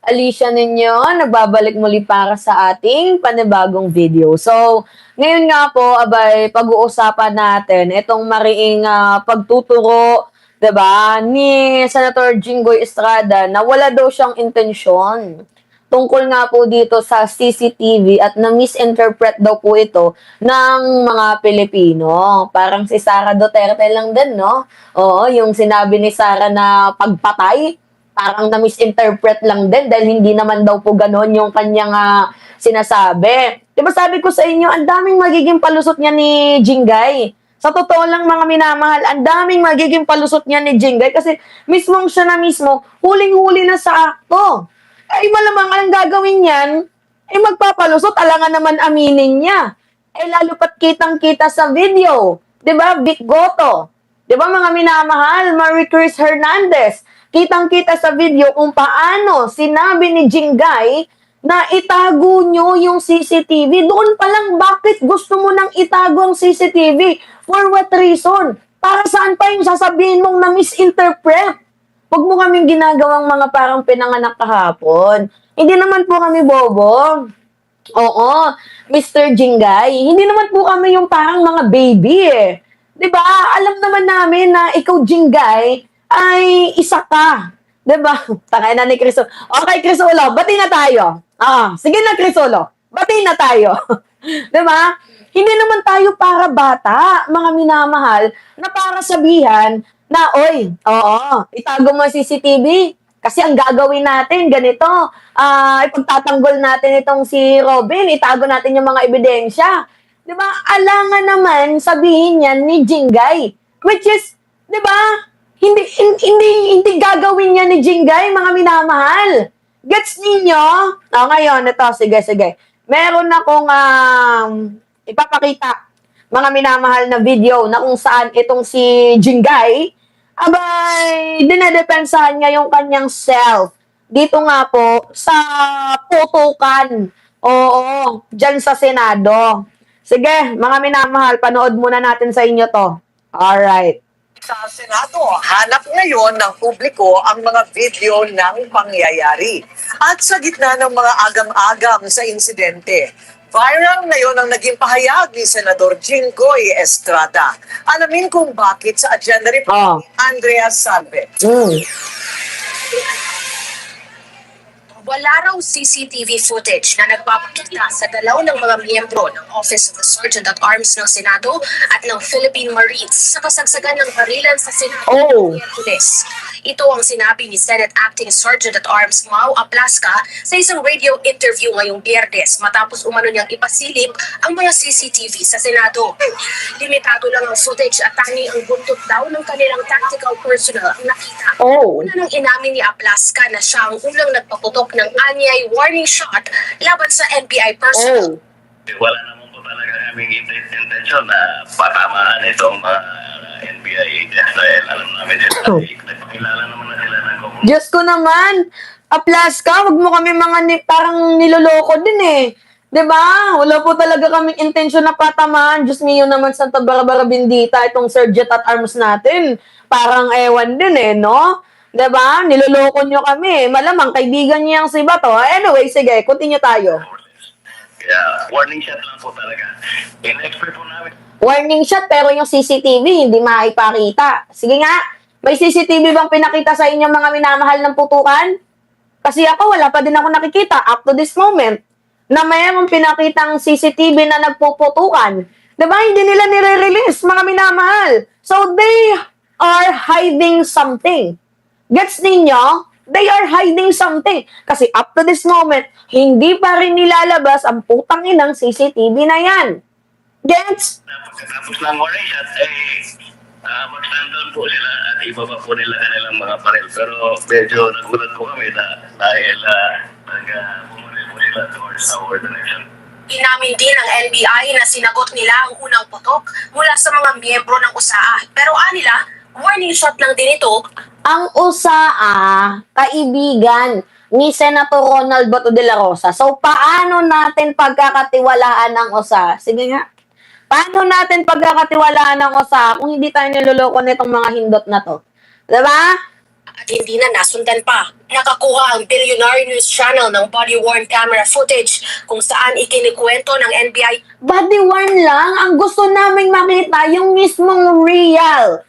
Alicia ninyo, nagbabalik muli para sa ating panibagong video. So, ngayon nga po, abay, pag-uusapan natin itong mariing pagtuturo, 'di ba, ni Senator Jinggoy Estrada na wala daw siyang intensyon tungkol nga po dito sa CCTV at na-misinterpret daw po ito ng mga Pilipino. Parang si Sara Duterte lang din, no? Oo, yung sinabi ni Sara na pagpatay, parang na-misinterpret lang din dahil hindi naman daw po ganon yung kanyang sinasabi. Diba sabi ko sa inyo, ang daming magiging palusot niya ni Jingay. Sa totoo lang mga minamahal, ang daming magiging palusot niya ni Jingay kasi mismong siya na mismo, huling-huli na sa akto. Ay malamang ang gagawin niyan, ay magpapalusot, alangan naman aminin niya. Eh lalo pat kitang-kita sa video. 'Di ba? Big Goto. 'Di ba mga minamahal, Marie Chris Hernandez. Kitang-kita sa video kung paano sinabi ni Jingay na itago nyo yung CCTV. Doon pa lang, bakit gusto mo nang itago ang CCTV? For what reason? Para saan pa yung sasabihin mong na-misinterpret? Huwag mo kaming ginagawang mga parang pinanganak kahapon. Hindi naman po kami bobo. Oo, Mr. Jingay. Hindi naman po kami yung parang mga baby eh. 'Di ba? Alam naman namin na ikaw, Jingay, ay isa ka. 'Di ba? Takay na ni Criso. Okay, Crisulo, bati na tayo. Sige na, Crisulo. Bati na tayo. 'Di ba? Hindi naman tayo para bata, mga minamahal, na para sabihan na, oy, oo, itago mo ang CCTV. Kasi ang gagawin natin, ganito, ipagtatanggol natin itong si Robin, itago natin yung mga ebidensya. Di ba? Alangan naman sabihin yan ni Jingay. Which is, di ba? Hindi gagawin niya ni Jingay, mga minamahal. Gets ninyo? Ngayon, ito, sige. Meron akong ipapakita, mga minamahal na video na kung saan itong si Jingay, abay, dinedepensahan niya yung kanyang self. Dito nga po, sa putukan. Oo, dyan sa Senado. Sige, mga minamahal, panood muna natin sa inyo to. Alright. Sa Senado, hanap ngayon ng publiko ang mga video ng pangyayari. At sa gitna ng mga agam-agam sa insidente, viral ngayon ang naging pahayag ni Senador Jinggoy Estrada. Alamin kung bakit sa agenda report ni Andrea Salve. Wala raw CCTV footage na nagpapakita sa dalaw ng mga miyembro ng Office of the Sergeant at Arms ng Senado at ng Philippine Marines sa kasagsagan ng barilan sa Senado ng Pulis. Ito ang sinabi ni Senate Acting Sergeant at Arms Mau Aplasca sa isang radio interview ngayong Biyernes matapos umano niyang ipasilip ang mga CCTV sa Senado. Limitado lang ang footage at tanging ang buntot daw ng kanilang tactical personnel ang nakita. Una nang inamin ni Aplasca na siya ang unang nagpaputok ng anyay warning shot laban sa NBI personnel. Wala naman po talaga kaming intention na patamaan itong NBI agents dahil alam namin nagpakilala naman na sila ng komunidad. Diyos ko naman, Aplasca, wag mo kami mga parang niloloko din eh. 'Di ba? Wala po talaga kaming intensyon na patamaan. Diyos niyo naman, Santa Barbara Bendita, itong Sergeant at Arms natin. Parang ewan din eh, no? 'Di ba? Niloloko nyo kami. Malamang kaibigan niya yung si Bato. Anyway, sige, continue tayo. Kaya warning shot lang po talaga. In-expert po namin. Warning shot pero yung CCTV hindi maipakita. Sige nga, may CCTV bang pinakita sa inyo mga minamahal ng putukan? Kasi ako wala pa din ako nakikita up to this moment na mayroong pinakitang CCTV na nagpuputukan. Diba? Hindi nila nire-release mga minamahal. So they are hiding something. Gets ninyo? They are hiding something. Kasi up to this moment, hindi pa rin nilalabas ang putang inang CCTV na yan. Gets? Pagkatapos ng warning shot, mag-stand down po sila at ibaba po nila kanilang mga parel. Pero medyo nagulat po kami dahil bumuli po sila towards our direction. Inamin din ng NBI na sinagot nila ang unang putok mula sa mga miyembro ng USAA. Pero anila, warning shot lang din ito. Ang USAA, kaibigan ni Senator Ronald Bato de la Rosa. So, paano natin pagkakatiwalaan ang USAA? Sige nga. Paano natin pagkakatiwalaan ng USAA kung hindi tayo niloloko nitong mga hindot na to? Diba? at hindi na nasundan pa. Nakakuha ang Billionaire News Channel ng body-worn camera footage kung saan ikinikwento ng NBI Body worn lang, ang gusto naming makita yung mismong real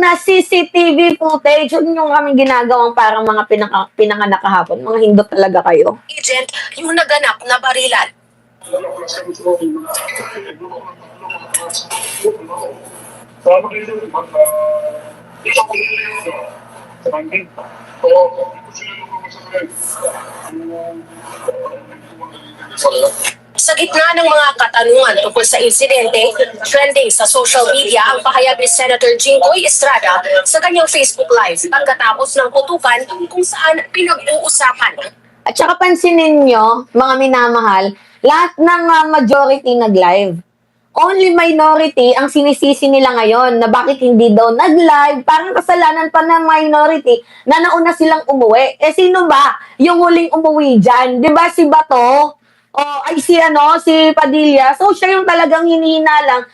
na CCTV footage. Yun yung kami ginagawang parang mga pinanganak kahapon. Mga hindot talaga kayo. agent yung naganap na barilan. Sa gitna ng mga katanungan tungkol sa insidente, trending sa social media ang pahayag ni Senator Jinggoy Estrada sa kanyang Facebook Live pagkatapos ng putukan kung saan pinag-uusapan. At saka pansinin nyo, mga minamahal, lahat ng majority nag-live. Only minority ang sinisisi nila ngayon na bakit hindi daw nag-live. Parang kasalanan pa ng minority na nauna silang umuwi. Eh sino ba yung huling umuwi dyan? Di ba si Bato? O ay si Padilla. So siya yung talagang hinihinalang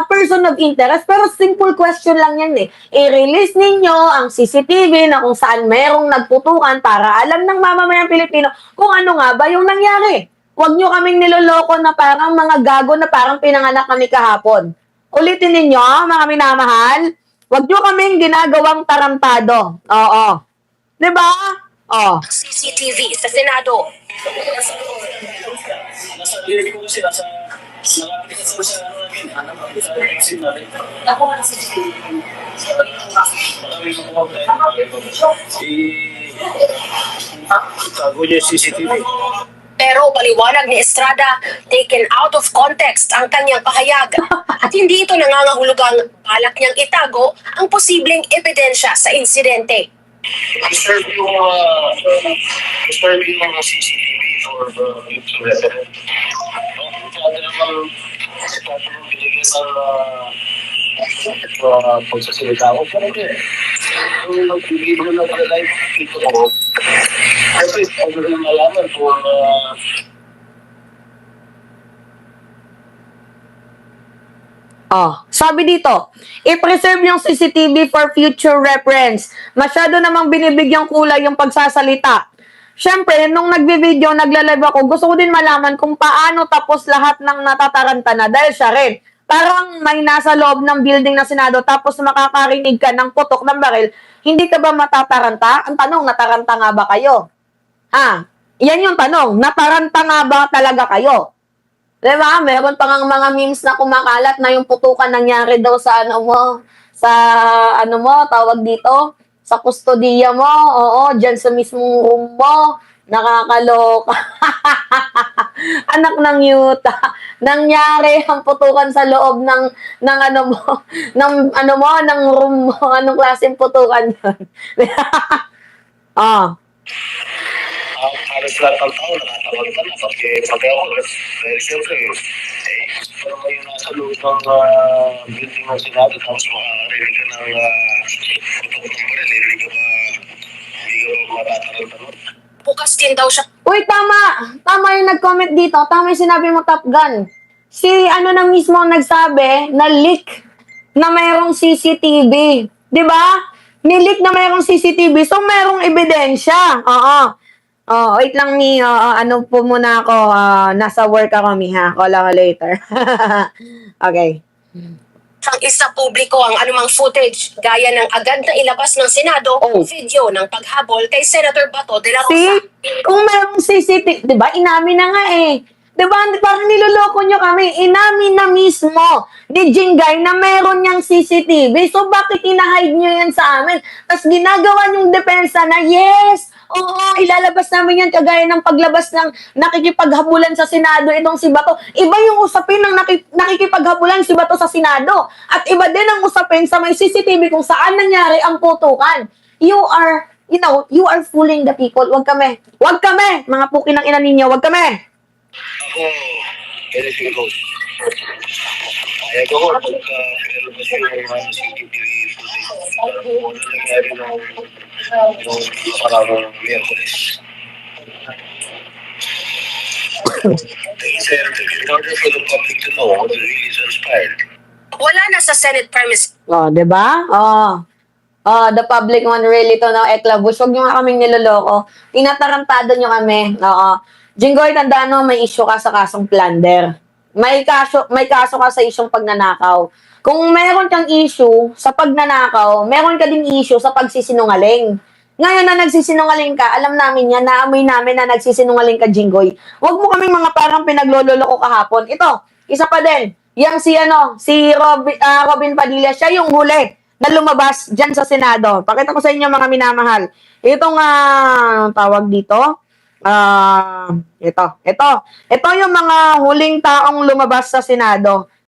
person of interest. Pero simple question lang yan eh. I-release ninyo ang CCTV na kung saan merong nagputukan para alam ng mamamayang Pilipino kung ano nga ba yung nangyari. Huwag nyo kaming niloloko na parang mga gago na parang pinanganak kami kahapon. Ulitin ninyo, mga minamahal. Huwag nyo kaming ginagawang tarantado. Oo. Diba? Oh. CCTV sa Senado. Hindi ko kasi nasa nakapilitan ko sa ako na CCTV. Tago niya yung CCTV. Pero paliwanag ni Estrada, taken out of context ang kanyang pahayag at hindi ito nangangahulugang balak niyang itago ang posibleng ebidensya sa insidente. Disturb yung mga CCTV for the YouTube resident. Kasi naman binigyan ng pagsasalita ko. Pero kung nagbibigay mo na pala live, ito ko. Kasi pag nalaman kung Oh, sabi dito, i-preserve yung CCTV for future reference. Masyado namang binibigyang kulay yung pagsasalita. Siyempre, nung nagbi-video, nagla-live ako, gusto ko din malaman kung paano tapos lahat ng natataranta na dahil siya rin. Parang may nasa loob ng building na Senado tapos makakarinig ka ng putok ng baril, hindi ka ba matataranta? Ang tanong, nataranta nga ba kayo? Yan yung tanong, nataranta nga ba talaga kayo? Diba? Meron pa nga mga memes na kumakalat na yung putukan nangyari daw sa tawag dito, sa kustodiya mo, oo, dyan sa mismong room mo, nakakaloka. Anak ng yuta. Nangyari ang putukan sa loob ng room mo. Anong klaseng putukan yun? halos lahat ng tao nakatawag ka na kasi pag-ewan siyempre parang ngayon nasa loob ng building ng Senado tapos makarinig ka ng putok ng baril, hindi ka matataranta nun. Bukas din daw siya Uy, tama! Tama yung nag-comment dito. Tama yung sinabi mo, Top Gun. Si na mismo ang nagsabi na leak na mayroong CCTV. Di ba? Ni-leak na mayroong CCTV. So, mayroong ebidensya. Oo. Oh, wait lang po muna ako. Nasa work ako, ha. Call ako later. Okay. ang isa publiko ang anumang footage gaya ng agad na ilabas ng Senado video ng paghabol kay Senator Bato de la Rosa. See? Kung mayroong CCTV, di ba? Inamin na nga eh. Di ba? Parang niloloko nyo kami. Inamin na mismo ni Jingay na meron niyang CCTV. So, bakit inahide nyo yan sa amin? Tapos ginagawa nyong depensa na, yes, oo, ilalabas namin yan kagaya ng paglabas ng nakikipaghabulan sa Senado itong si Bato. Iba yung usapin ng nakikipaghabulan si Bato sa Senado. At iba din ang usapin sa may CCTV kung saan nangyari ang putukan. You are fooling the people. Wag kami, mga puki ng ina ninyo, wag kami. Ako, anything goes. Kaya ko, pagka pinalabas yung CCTV footage, ano nangyari nung maraming Miyerkules. In order for the public to know what really transpired. Wala na sa Senate premise Oh, 'di ba? Oh. The public one really to no eklabus. Huwag nyo nga kaming niloloko. Tinatarantado nyo kami. Oo. Jinggoy, tandaan mo, may issue ka sa kasong plunder. May kaso ka sa isyong pagnanakaw. Kung meron kang issue sa pagnanakaw, meron ka ding issue sa pagsisinungaling. Ngayon na nagsisinungaling ka, alam namin yan, naamoy namin na nagsisinungaling ka, Jinggoy. Huwag mo kaming mga parang pinaglololoko kahapon. Ito, isa pa din. Yang si Robin Padilla, siya yung huli na lumabas dyan sa Senado. Pakita ko sa inyo mga minamahal. Itong tawag dito. Ito yung mga huling taong lumabas sa Senado.